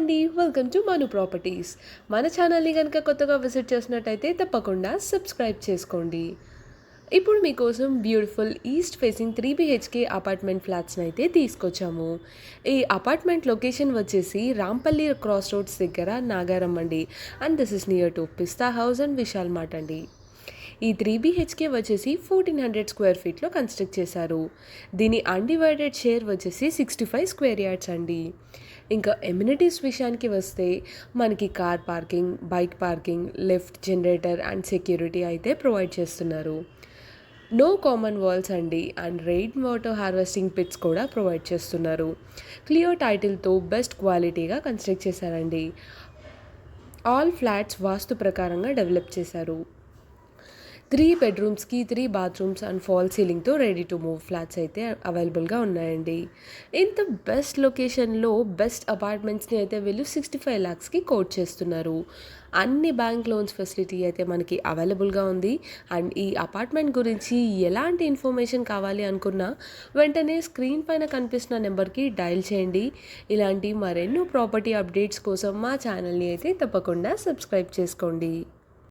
అండి. Welcome to Manu properties. మన ఛానల్‌ని గనుక కొత్తగా విజిట్ చేసినట్టయితే తప్పకుండా సబ్స్క్రైబ్ చేసుకోండి. ఇప్పుడు మీకోసం beautiful east facing 3 BHK apartment ఫ్లాట్స్‌ని అయితే తీసుకొచ్చాము. ఈ అపార్ట్మెంట్ లొకేషన్ వచ్చేసి రాంపల్లి క్రాస్ రోడ్స్ దగ్గర నాగారం అండి. And this is near to pista house and Vishal mart అండి. ఈ 3 బీహెచ్కే వచ్చేసి 1400 స్క్వేర్ ఫీట్లో కన్స్ట్రక్ట్ చేశారు. దీని అన్డివైడెడ్ షేర్ వచ్చేసి 65 స్క్వేర్ యార్డ్స్ అండి. ఇంకా ఎమ్యూనిటీస్ విషయానికి వస్తే మనకి car parking, bike parking, lift, generator and security అయితే ప్రొవైడ్ చేస్తున్నారు. నో కామన్ వాల్స్ అండి. And rain water harvesting pits కూడా ప్రొవైడ్ చేస్తున్నారు. క్లియర్ టైటిల్తో బెస్ట్ క్వాలిటీగా కన్స్ట్రక్ట్ చేశారండి. ఆల్ ఫ్లాట్స్ వాస్తు ప్రకారంగా డెవలప్ చేశారు. 3 బెడ్రూమ్స్‌కి 3 బాత్రూమ్స్ అండ్ ఫాల్ సీలింగ్‌తో రెడీ టు మూవ్ ఫ్లాట్స్ అయితే అవైలబుల్‌గా ఉన్నాయండి. ఇంత బెస్ట్ లొకేషన్‌లో బెస్ట్ అపార్ట్మెంట్స్‌ని అయితే వీళ్ళు 65 లాక్స్‌కి కోట్ చేస్తున్నారు. అన్ని బ్యాంక్ లోన్స్ ఫెసిలిటీ అయితే మనకి అవైలబుల్‌గా ఉంది. అండ్ ఈ అపార్ట్మెంట్ గురించి ఎలాంటి ఇన్ఫర్మేషన్ కావాలి అనుకున్నా వెంటనే స్క్రీన్ పైన కనిపిస్తున్న నెంబర్‌కి డయల్ చేయండి. ఇలాంటి మరెన్నో ప్రాపర్టీ అప్డేట్స్ కోసం మా ఛానల్‌ని అయితే తప్పకుండా సబ్స్క్రైబ్ చేసుకోండి.